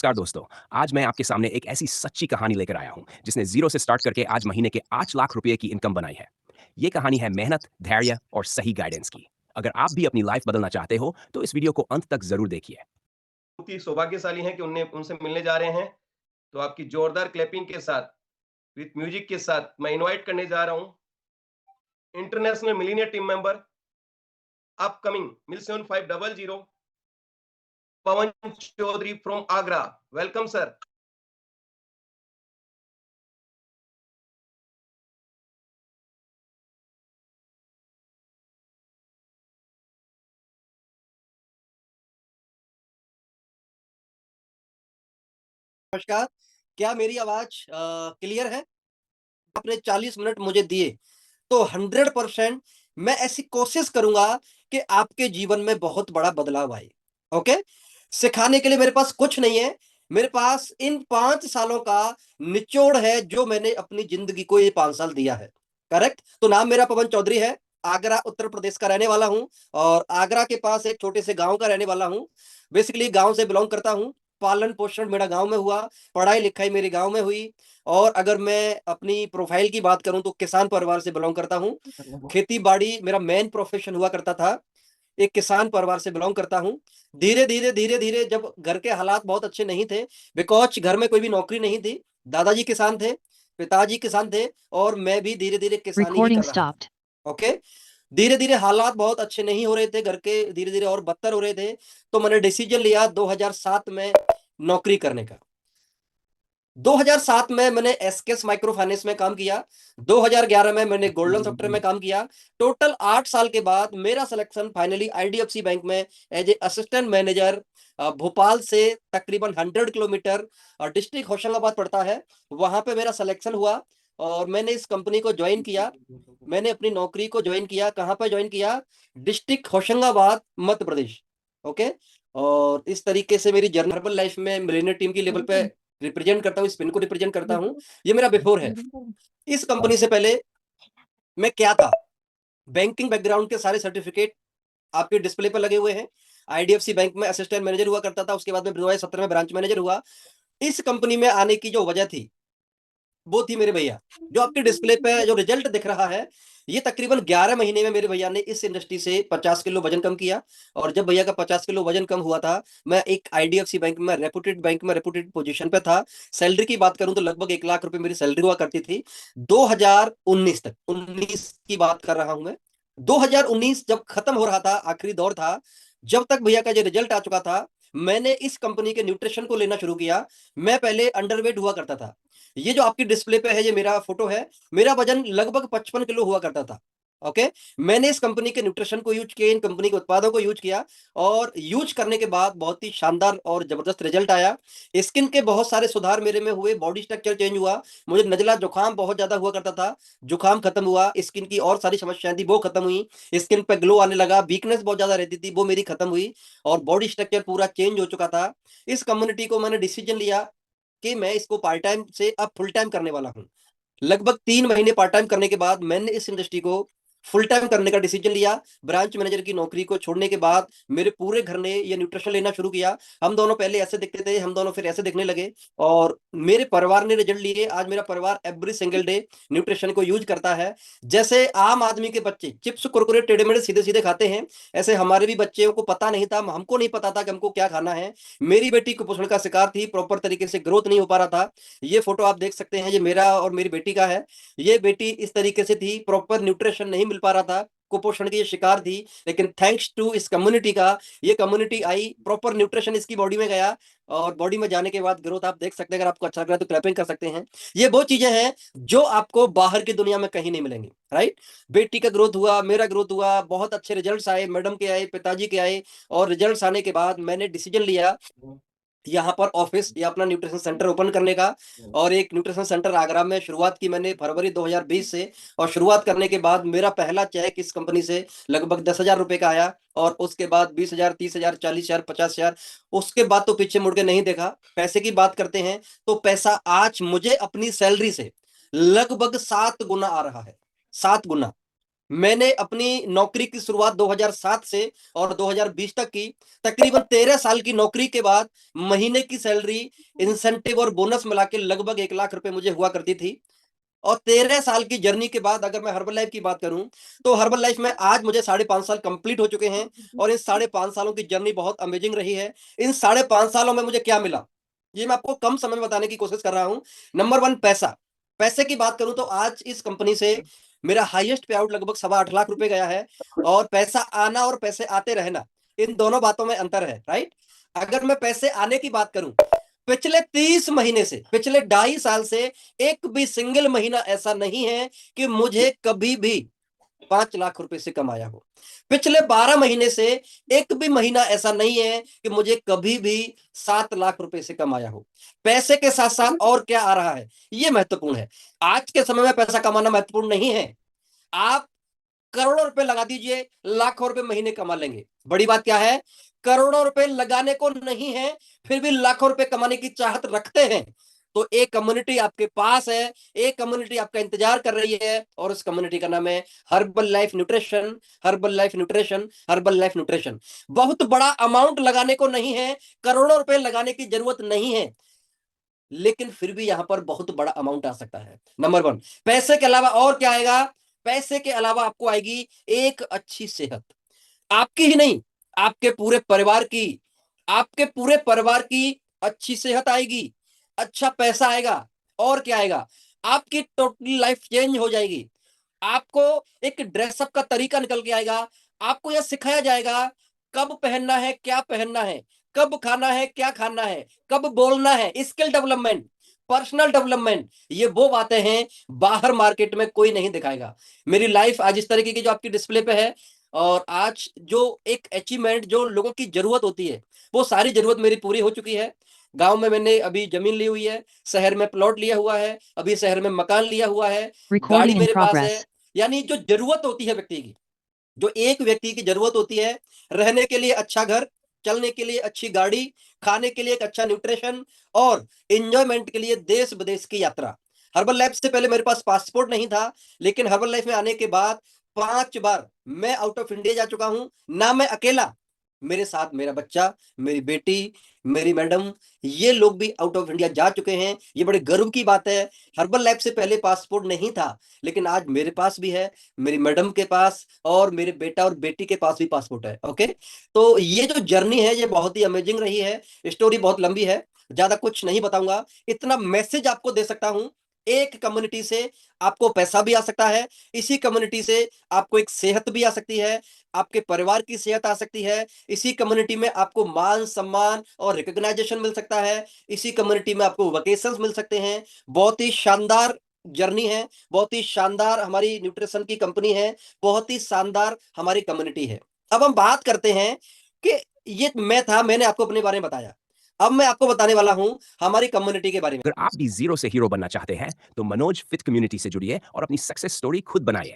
नमस्कार दोस्तों। आज मैं आपके सामने एक ऐसी सच्ची कहानी लेकर आया हूँ, जिसने ज़ीरो से स्टार्ट करके आज महीने के 8 लाख रुपए की इनकम बनाई है। ये कहानी है मेहनत, धैर्य और सही गाइडेंस की। अगर आप भी अपनी लाइफ बदलना चाहते हो, तो इस वीडियो को अंत तक ज़रूर देखिए। बहुत ही सौभाग्यशाली हैं कि उन्हें उनसे मिलने जा रहे हैं। तो आपकी जोरदार क्लैपिंग के साथ, विथ म्यूजिक के साथ मैं इनवाइट करने जा रहा हूँ international millionaire team member upcoming मिल 7500 Pawan Chaudhary from Agra. Welcome sir. नमस्कार। क्या मेरी आवाज क्लियर है? आपने 40 मिनट मुझे दिए तो 100% मैं ऐसी कोशिश करूंगा कि आपके जीवन में बहुत बड़ा बदलाव आए। ओके, सिखाने के लिए मेरे पास कुछ नहीं है। मेरे पास इन 5 सालों का निचोड़ है जो मैंने अपनी जिंदगी को ये 5 साल दिया है। करेक्ट। तो नाम मेरा पवन चौधरी है। आगरा उत्तर प्रदेश का रहने वाला हूं और आगरा के पास एक छोटे से गांव का रहने वाला हूं। बेसिकली गांव से बिलोंग करता हूं। पालन पोषण मेरा गांव में हुआ, पढ़ाई लिखाई मेरे गांव में हुई। और अगर मैं अपनी प्रोफाइल की बात करूं तो किसान परिवार से बिलोंग करता हूं। खेती बाड़ी मेरा मेन प्रोफेशन हुआ करता था। एक किसान परिवार से बिलोंग करता हूं। धीरे धीरे जब घर के हालात बहुत अच्छे नहीं थे, बिकॉज घर में कोई भी नौकरी नहीं थी। दादाजी किसान थे, पिताजी किसान थे और मैं भी धीरे धीरे किसानी ही कर रहा था। ओके। धीरे धीरे हालात बहुत अच्छे नहीं हो रहे थे घर के, धीरे धीरे और बदतर हो रहे थे। तो मैंने डिसीजन लिया 2007 में नौकरी करने का। 2007 में मैंने एसकेएस माइक्रो फाइनेंस में काम किया। 2011 में मैंने गोल्डन सेक्टर में काम किया। टोटल 8 साल के बाद मेरा सिलेक्शन फाइनली आईडीएफसी बैंक में as a assistant manager, Bhopal से तकरीबन 100 किलोमीटर डिस्ट्रिक्ट होशंगाबाद पड़ता है, वहां पे मेरा सिलेक्शन हुआ और मैंने इस कंपनी को ज्वाइन किया। मैंने अपनी नौकरी को ज्वाइन किया। कहां पर ज्वाइन किया? डिस्ट्रिक्ट होशंगाबाद, मध्य प्रदेश। ओके। और इस तरीके से मेरी जर्नल लाइफ में मिलेनियर टीम की लेवल पे रिप्रेजेंट करता हूँ, स्पिन को रिप्रेजेंट करता हूँ। ये मेरा बिफोर है। इस कंपनी से पहले मैं क्या था? बैंकिंग बैकग्राउंड के सारे सर्टिफिकेट आपके डिस्प्ले पर लगे हुए हैं। आईडीएफसी बैंक में असिस्टेंट मैनेजर हुआ करता था, उसके बाद में 2017 में ब्रांच मैनेजर हुआ। इस कंपनी में आने की जो वजह थी वो थी मेरे भैया। जो आपके डिस्प्ले पे जो रिजल्ट दिख रहा है, ये तकरीबन 11 महीने में मेरे भैया ने इस इंडस्ट्री से 50 किलो वजन कम किया। और जब भैया का 50 किलो वजन कम हुआ था, मैं एक आईडीएफसी बैंक में रेपुटेड पोजीशन पे था। सैलरी की बात करूं तो लगभग 1 लाख रुपए मेरी सैलरी हुआ करती थी। 2019 तक, 19 की बात कर रहा हूं मैं। 2019 जब खत्म हो रहा था, आखिरी दौर था, जब तक भैया का जो रिजल्ट आ चुका था, मैंने इस कंपनी के न्यूट्रिशन को लेना शुरू किया। मैं पहले अंडरवेट हुआ करता था। ये जो आपकी डिस्प्ले पे है, ये मेरा फोटो है। मेरा वजन लगभग 55 किलो हुआ करता था। ओके। मैंने इस कंपनी के न्यूट्रिशन को यूज किया, इन कंपनी के उत्पादों को यूज किया और यूज करने के बाद बहुत ही शानदार और जबरदस्त रिजल्ट आया। स्किन के बहुत सारे सुधार मेरे में हुए, बॉडी स्ट्रक्चर चेंज हुआ। मुझे नजला जुकाम बहुत ज्यादा हुआ करता था, जुकाम खत्म हुआ। स्किन की और सारी समस्याएं थी वो खत्म हुई। स्किन पे ग्लो आने लगा। वीकनेस बहुत ज्यादा रहती थी, वो मेरी खत्म हुई और बॉडी स्ट्रक्चर पूरा चेंज हो चुका था। इस कम्युनिटी को मैंने डिसीजन लिया कि मैं इसको पार्ट टाइम से अब फुल टाइम करने वाला हूं। लगभग 3 महीने पार्ट टाइम करने के बाद मैंने इस इंडस्ट्री को फुल टाइम करने का डिसीजन लिया। ब्रांच मैनेजर की नौकरी को छोड़ने के बाद मेरे पूरे घर ने ये न्यूट्रिशन लेना शुरू किया। हम दोनों पहले ऐसे दिखते थे, हम दोनों फिर ऐसे दिखने लगे और मेरे परिवार ने रिजल्ट लिए। आज मेरा परिवार एवरी सिंगल डे न्यूट्रिशन को यूज करता है। जैसे आम आदमी के बच्चे चिप्स कुरकुरे टेढ़े मेढ़े सीधे सीधे खाते हैं, ऐसे हमारे भी बच्चों को पता नहीं था, हमको नहीं पता था कि हमको क्या खाना है। मेरी बेटी कुपोषण का शिकार थी, प्रॉपर तरीके से ग्रोथ नहीं हो पा रहा था। ये फोटो आप देख सकते हैं, ये मेरा और मेरी बेटी का है। ये बेटी इस तरीके से थी, प्रॉपर न्यूट्रिशन नहीं मिल पा रहा था, कुपोषण की ये शिकार थी। लेकिन थैंक्स टू इस कम्युनिटी का, ये कम्युनिटी आई, प्रॉपर न्यूट्रिशन इसकी बॉडी में गया और बॉडी में जाने के बाद ग्रोथ आप देख सकते हैं। अगर आपको अच्छा लग रहा है तो क्लैपिंग कर सकते हैं। ये वो चीजें हैं जो आपको बाहर की दुनिया में कहीं नहीं मिलेंगी। राइट। बेटी का ग्रोथ हुआ, मेरा ग्रोथ हुआ, बहुत अच्छे रिजल्ट्स आए, मैडम के आए, पिताजी के आए। और रिजल्ट्स आने के बाद मैंने डिसीजन लिया यहाँ पर ऑफिस या अपना न्यूट्रिशन सेंटर ओपन करने का। और एक न्यूट्रिशन सेंटर आगरा में शुरुआत की मैंने फरवरी 2020 से। और शुरुआत करने के बाद मेरा पहला चेक इस कंपनी से लगभग 10,000 रुपए का आया। और उसके बाद 20,000, 30,000, 40,000, 50,000। उसके बाद तो पीछे मुड़ के नहीं देखा। पैसे की बात करते हैं तो पैसा आज मुझे अपनी सैलरी से लगभग 7 गुना आ रहा है। 7 गुना। मैंने अपनी नौकरी की शुरुआत 2007 से और 2020 तक की। तकरीबन 13 साल की नौकरी के बाद महीने की सैलरी, इंसेंटिव और बोनस मिला के लगभग 1 लाख रुपए मुझे हुआ करती थी। और 13 साल की जर्नी के बाद अगर मैं हर्बल लाइफ की बात करूं, तो हर्बल लाइफ में आज मुझे 5.5 साल कंप्लीट हो चुके हैं और इन 5.5 सालों की जर्नी बहुत अमेजिंग रही है। इन 5.5 सालों में मुझे क्या मिला, ये मैं आपको कम समय में बताने की कोशिश कर रहा हूं। नंबर 1, पैसा। पैसे की बात करूं तो आज इस कंपनी से मेरा हाईएस्ट पे आउट लगभग 8.25 लाख रुपए गया है। और पैसा आना और पैसे आते रहना, इन दोनों बातों में अंतर है, राइट। अगर मैं पैसे आने की बात करूं, पिछले 30 महीने से, पिछले 2.5 साल से एक भी सिंगल महीना ऐसा नहीं है कि मुझे कभी भी 5 लाख रुपए से कमाया हो। पिछले 12 महीने से एक भी महीना ऐसा नहीं है कि मुझे कभी भी 7 लाख रुपए से कमाया हो। पैसे के साथ साथ और क्या आ रहा है, ये महत्वपूर्ण है। आज के समय में पैसा कमाना महत्वपूर्ण नहीं है। आप करोड़ों रुपए लगा दीजिए, लाखों रुपए महीने कमा लेंगे। बड़ी बात क्या है, करोड़ों रुपए लगाने को नहीं है, फिर भी लाखों रुपए कमाने की चाहत रखते हैं। तो एक कम्युनिटी आपके पास है, एक कम्युनिटी आपका इंतजार कर रही है और उस कम्युनिटी का नाम है herbal life nutrition. Herbal life nutrition, herbal life nutrition. बहुत बड़ा अमाउंट लगाने को नहीं है, करोड़ों रुपए लगाने की जरूरत नहीं है, लेकिन फिर भी यहां पर बहुत बड़ा अमाउंट आ सकता है। नंबर 1, पैसे के अलावा और क्या आएगा, पैसे के अलावा आपको आएगी एक अच्छी सेहत। आपकी ही नहीं, आपके पूरे परिवार की, आपके पूरे परिवार की अच्छी सेहत आएगी, अच्छा पैसा आएगा। और क्या आएगा, आपकी टोटली लाइफ चेंज हो जाएगी। आपको एक ड्रेसअप का तरीका निकल के आएगा। आपको यह सिखाया जाएगा कब पहनना है, क्या पहनना है, कब खाना है, क्या खाना है, कब बोलना है। स्किल डेवलपमेंट, पर्सनल डेवलपमेंट, ये वो बातें हैं बाहर मार्केट में कोई नहीं दिखाएगा। मेरी लाइफ आज इस तरीके की जो आपकी डिस्प्ले पे है, और आज जो एक अचीवमेंट जो लोगों की जरूरत होती है, वो सारी जरूरत मेरी पूरी हो चुकी है। गांव में मैंने अभी जमीन ली हुई है, शहर में प्लॉट लिया हुआ है, अभी शहर में मकान लिया हुआ है, गाड़ी मेरे पास है। यानी जो जरूरत होती है व्यक्ति की, जो एक व्यक्ति की जरूरत होती है, रहने के लिए अच्छा घर, चलने के लिए अच्छी गाड़ी, खाने के लिए एक अच्छा न्यूट्रिशन और एंजॉयमेंट के लिए देश विदेश की यात्रा। हर्बल लाइफ से पहले मेरे पास पासपोर्ट नहीं था, लेकिन हर्बल लाइफ में आने के बाद 5 बार मैं आउट ऑफ इंडिया जा चुका हूं। ना मैं अकेला, मेरे साथ मेरा बच्चा, मेरी बेटी, मेरी मैडम, ये लोग भी आउट ऑफ इंडिया जा चुके हैं। ये बड़े गर्व की बात है। हर्बल लाइफ से पहले पासपोर्ट नहीं था, लेकिन आज मेरे पास भी है, मेरी मैडम के पास और मेरे बेटा और बेटी के पास भी पासपोर्ट है। ओके, तो ये जो जर्नी है ये बहुत ही अमेजिंग रही है। स्टोरी बहुत लंबी है, ज्यादा कुछ नहीं बताऊंगा, इतना मैसेज आपको दे सकता हूं। एक कम्युनिटी से आपको पैसा भी आ सकता है, इसी कम्युनिटी से आपको एक सेहत भी आ सकती है, आपके परिवार की सेहत आ सकती है, इसी कम्युनिटी में आपको मान सम्मान और रिकॉग्नाइजेशन मिल सकता है, इसी कम्युनिटी में आपको वेकेशंस मिल सकते हैं। बहुत ही शानदार जर्नी है, बहुत ही शानदार हमारी न्यूट्रिशन की कंपनी है, बहुत ही शानदार हमारी कम्युनिटी है। अब हम बात करते हैं कि ये मैंने आपको अपने बारे में बताया। अब मैं आपको बताने वाला हूं हमारी कम्युनिटी के बारे में। अगर आप भी जीरो से हीरो बनना चाहते हैं तो मनोज फिट कम्युनिटी से जुड़िए और अपनी सक्सेस स्टोरी खुद बनाइए।